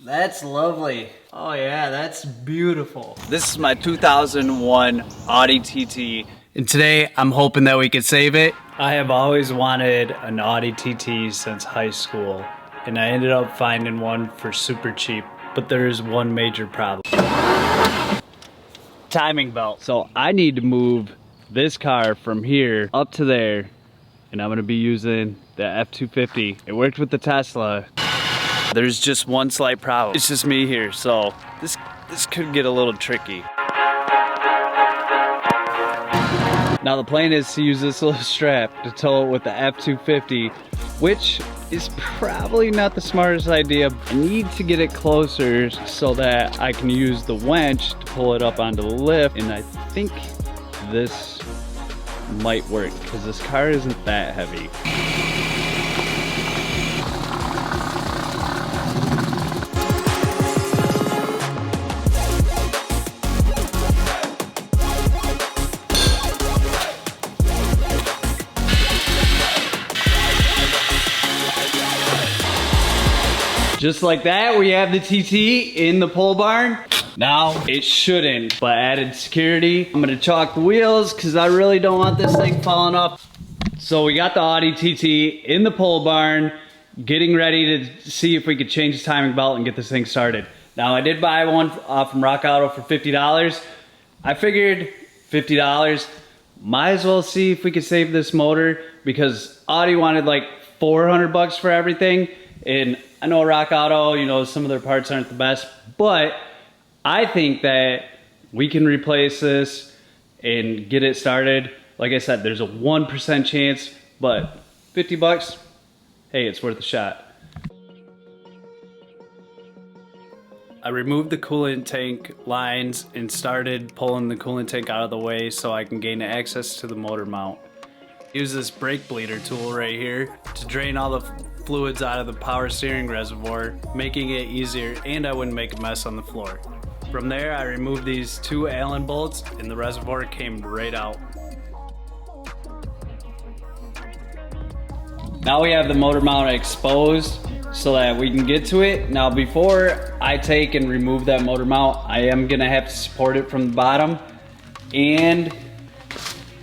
That's lovely. Oh yeah, that's beautiful. This is my 2001 Audi TT. And today I'm hoping that we could save it. I have always wanted an Audi TT since high school, and I ended up finding one for super cheap, but there is one major problem. Timing belt. So I need to move this car from here up to there, and I'm gonna be using the F250. It worked with the Tesla. There's just one slight problem. It's just me here, so this could get a little tricky. Now the plan is to use this little strap to tow it with the F250, which is probably not the smartest idea. I need to get it closer so that I can use the winch to pull it up onto the lift, and I think this might work because this car isn't that heavy. Just like that, we have the TT in the pole barn. Now, it shouldn't, but added security. I'm gonna chalk the wheels because I really don't want this thing falling off. So we got the Audi TT in the pole barn, getting ready to see if we could change the timing belt and get this thing started. Now, I did buy one from Rock Auto for $50. I figured $50, might as well see if we could save this motor because Audi wanted like 400 bucks for everything. And I know Rock Auto, you know, some of their parts aren't the best, but I think that we can replace this and get it started. Like I said, there's a 1% chance, but 50 bucks, hey, it's worth a shot. I removed the coolant tank lines and started pulling the coolant tank out of the way so I can gain access to the motor mount. Use this brake bleeder tool right here to drain all the fluids out of the power steering reservoir, making it easier, and I wouldn't make a mess on the floor. From there, I removed these two Allen bolts and the reservoir came right out. Now we have the motor mount exposed so that we can get to it. Now before I take and remove that motor mount, I am gonna have to support it from the bottom, and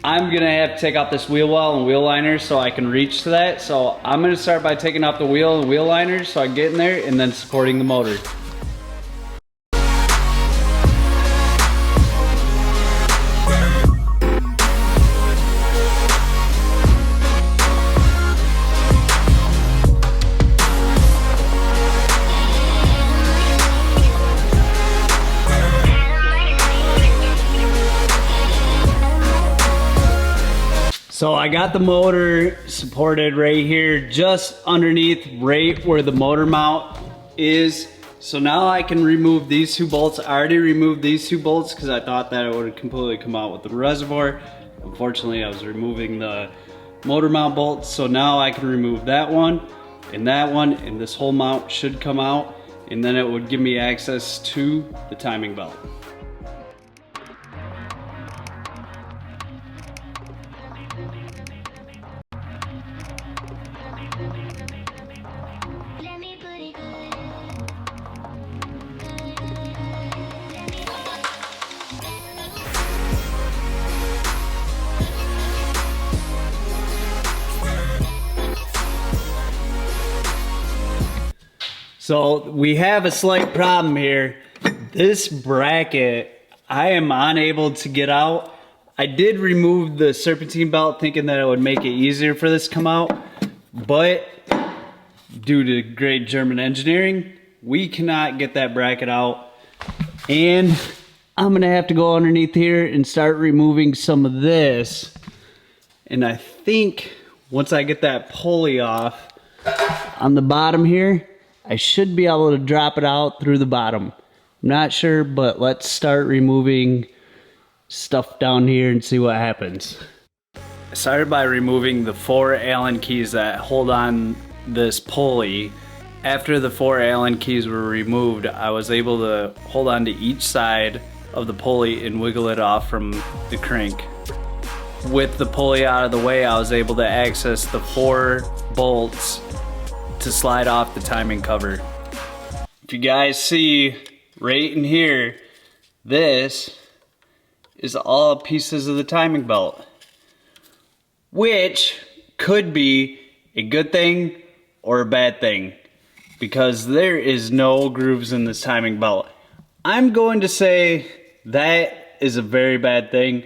I'm gonna have to take off this wheel well and wheel liners so I can reach to that. So I'm gonna start by taking off the wheel and wheel liners so I can get in there and then supporting the motor. So I got the motor supported right here, just underneath right where the motor mount is. So now I can remove these two bolts. I already removed these two bolts because I thought that it would completely come out with the reservoir. Unfortunately, I was removing the motor mount bolts. So now I can remove that one, and this whole mount should come out, and then it would give me access to the timing belt. So we have a slight problem here. This bracket, I am unable to get out. I did remove the serpentine belt thinking that it would make it easier for this to come out, but due to great German engineering, we cannot get that bracket out. And I'm gonna have to go underneath here and start removing some of this. And I think once I get that pulley off on the bottom here, I should be able to drop it out through the bottom. I'm not sure, but let's start removing stuff down here and see what happens. I started by removing the 4 Allen keys that hold on this pulley. After the 4 Allen keys were removed, I was able to hold on to each side of the pulley and wiggle it off from the crank. With the pulley out of the way, I was able to access the 4 bolts to slide off the timing cover. if you guys see right in here, this is all pieces of the timing belt, which could be a good thing or a bad thing because there is no grooves in this timing belt. I'm going to say that is a very bad thing,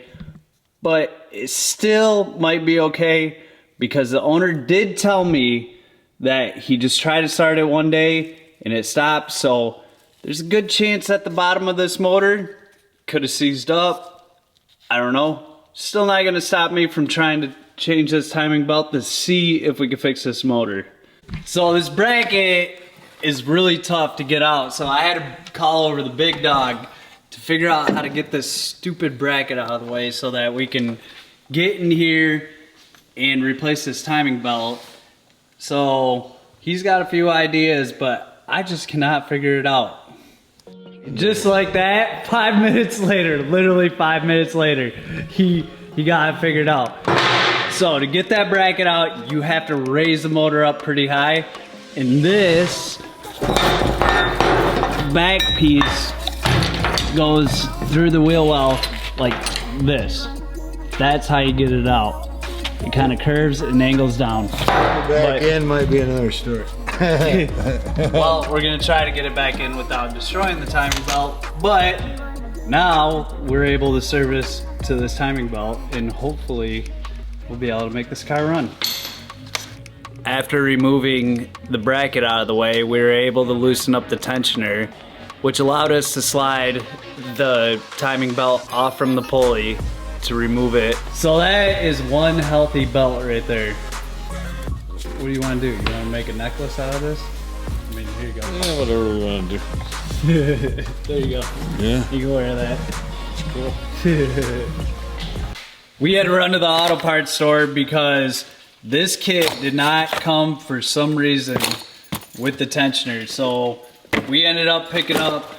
but it still might be okay because the owner did tell me that he just tried to start it one day and it stopped. So there's a good chance that the bottom of this motor could have seized up. I don't know. Still not gonna stop me from trying to change this timing belt to see if we can fix this motor. So this bracket is really tough to get out. So I had to call over the big dog to figure out how to get this stupid bracket out of the way so that we can get in here and replace this timing belt. So he's got a few ideas, but I just cannot figure it out. Just like that, 5 minutes later, literally 5 minutes later, he got it figured out. So to get that bracket out, you have to raise the motor up pretty high. And this back piece goes through the wheel well like this. That's how you get it out. It kind of curves and angles down. Back in might be another story. Well, we're gonna try to get it back in without destroying the timing belt, but now we're able to service to this timing belt and hopefully we'll be able to make this car run. After removing the bracket out of the way, we were able to loosen up the tensioner, which allowed us to slide the timing belt off from the pulley to remove it. So that is one healthy belt right there. What do you want to do? You want to make a necklace out of this? I mean, here you go. Yeah, whatever we want to do. There you go. Yeah. You can wear that. Cool. We had to run to the auto parts store because this kit did not come for some reason with the tensioner. So we ended up picking up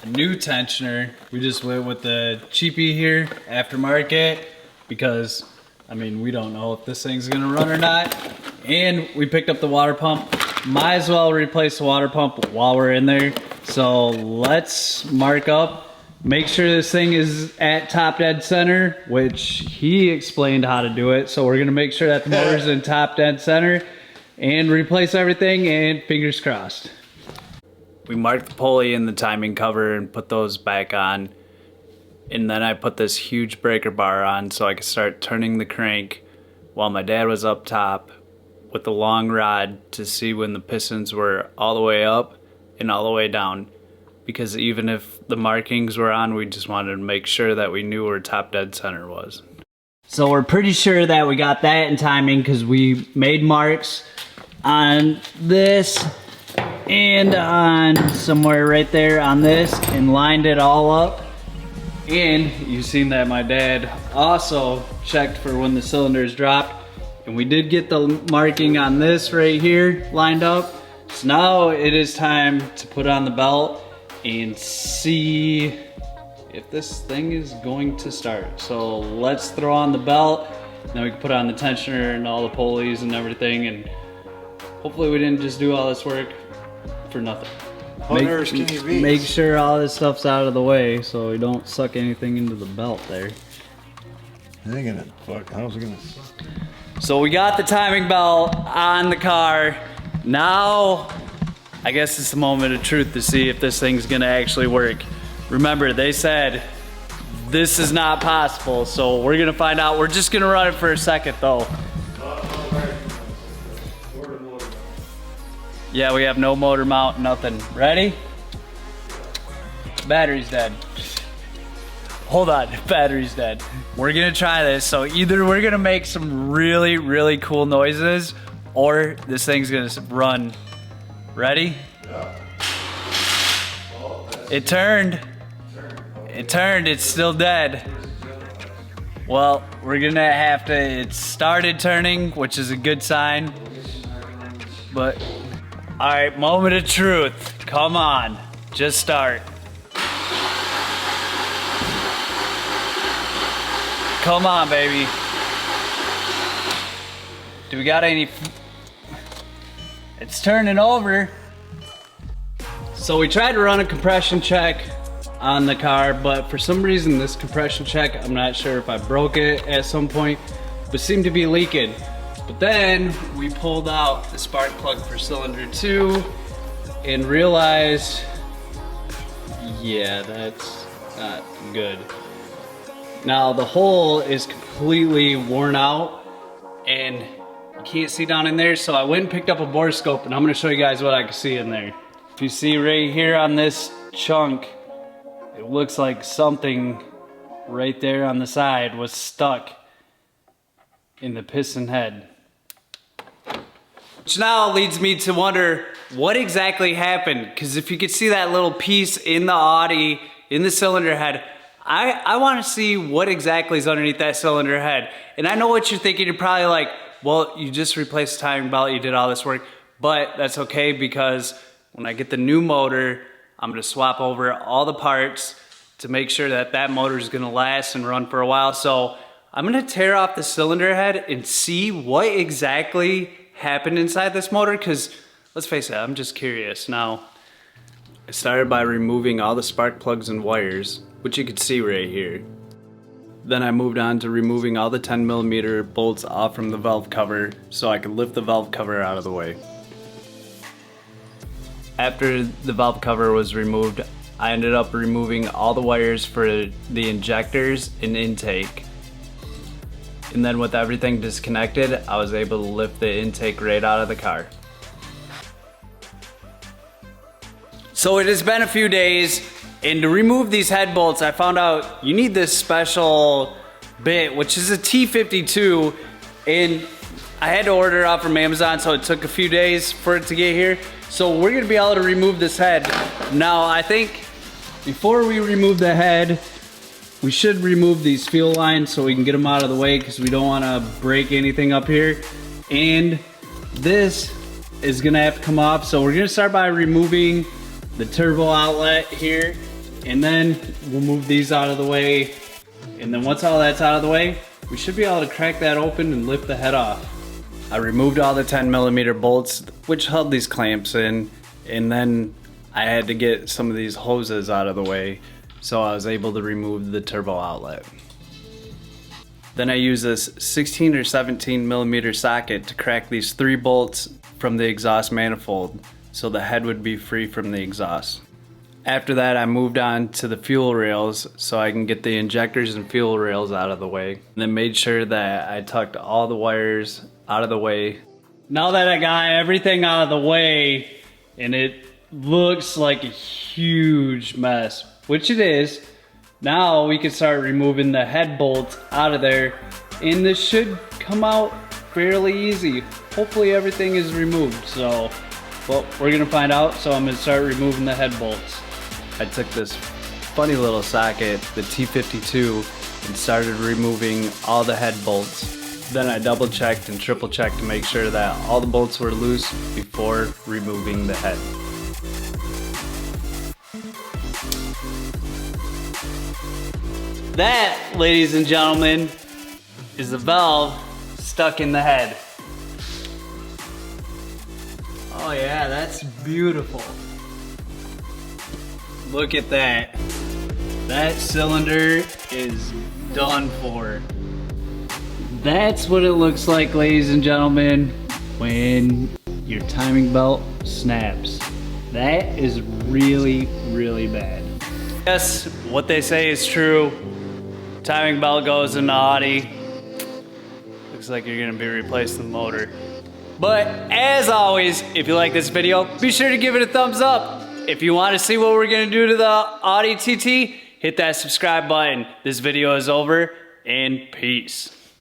a new tensioner. We just went with the cheapie here, aftermarket, because I mean, we don't know if this thing's gonna run or not. And we picked up the water pump. Might as well replace the water pump while we're in there. So let's mark up, make sure this thing is at top dead center, which he explained how to do it. So we're gonna make sure that the motor's in top dead center and replace everything, and fingers crossed. We marked the pulley and the timing cover and put those back on. And then I put this huge breaker bar on so I could start turning the crank while my dad was up top with the long rod to see when the pistons were all the way up and all the way down. Because even if the markings were on, we just wanted to make sure that we knew where top dead center was. So we're pretty sure that we got that in timing because we made marks on this and on somewhere right there on this and lined it all up. And you've seen that my dad also checked for when the cylinders dropped, and we did get the marking on this right here lined up. So now it is time to put on the belt and see if this thing is going to start. So let's throw on the belt, then we can put on the tensioner and all the pulleys and everything, and hopefully we didn't just do all this work for nothing. Make sure all this stuff's out of the way so we don't suck anything into the belt there. How's it gonna? So we got the timing belt on the car. Now, I guess it's the moment of truth to see if this thing's gonna actually work. Remember, they said this is not possible, so we're gonna find out. We're just gonna run it for a second though. Yeah, we have no motor mount, nothing. Ready? Battery's dead. Hold on, battery's dead. We're gonna try this. So either we're gonna make some really, really cool noises, or this thing's gonna run. Ready? Yeah. It turned. It turned, it's still dead. Well, we're gonna have to, it started turning, which is a good sign. But, all right, moment of truth. Come on, just start. Come on, baby. Do we got any? It's turning over. So we tried to run a compression check on the car, but for some reason this compression check, I'm not sure if I broke it at some point, but seemed to be leaking. But then we pulled out the spark plug for cylinder 2 and realized, yeah, that's not good. Now the hole is completely worn out and you can't see down in there, so I went and picked up a borescope and I'm gonna show you guys what I can see in there. If you see right here on this chunk, it looks like something right there on the side was stuck in the piston head. Which now leads me to wonder what exactly happened, because if you could see that little piece in the Audi, in the cylinder head, I want to see what exactly is underneath that cylinder head. And I know what you're thinking. You're probably like, well, you just replaced the timing belt, you did all this work, but that's okay because when I get the new motor, I'm gonna swap over all the parts to make sure that that motor is gonna last and run for a while. So I'm gonna tear off the cylinder head and see what exactly happened inside this motor, because let's face it, I'm just curious. Now, I started by removing all the spark plugs and wires, which you can see right here. Then I moved on to removing all the 10mm bolts off from the valve cover so I could lift the valve cover out of the way. After the valve cover was removed, I ended up removing all the wires for the injectors and intake. And then with everything disconnected, I was able to lift the intake right out of the car. So it has been a few days, and to remove these head bolts, I found out you need this special bit, which is a T52, and I had to order it out from Amazon, so it took a few days for it to get here. So we're gonna be able to remove this head. Now, I think before we remove the head, we should remove these fuel lines so we can get them out of the way, because we don't wanna break anything up here. And this is gonna have to come off, so we're gonna start by removing the turbo outlet here, and then we'll move these out of the way. And then once all that's out of the way, we should be able to crack that open and lift the head off. I removed all the 10mm bolts, which held these clamps in, and then I had to get some of these hoses out of the way, so I was able to remove the turbo outlet. Then I used this 16 or 17mm socket to crack these 3 bolts from the exhaust manifold, so the head would be free from the exhaust. After that, I moved on to the fuel rails so I can get the injectors and fuel rails out of the way. And then made sure that I tucked all the wires out of the way. Now that I got everything out of the way, and it looks like a huge mess, which it is, now we can start removing the head bolts out of there, and this should come out fairly easy. Hopefully everything is removed, so, well, we're gonna find out, so I'm gonna start removing the head bolts. I took this funny little socket, the T52, and started removing all the head bolts. Then I double checked and triple checked to make sure that all the bolts were loose before removing the head. That, ladies and gentlemen, is the valve stuck in the head. Oh yeah, that's beautiful. Look at that. That cylinder is done for. That's what it looks like, ladies and gentlemen, when your timing belt snaps. That is really, really bad. Yes, what they say is true. Timing belt goes in the Audi. Looks like you're gonna be replacing the motor. But as always, if you like this video, be sure to give it a thumbs up. If you want to see what we're gonna do to the Audi TT, hit that subscribe button. This video is over, and peace.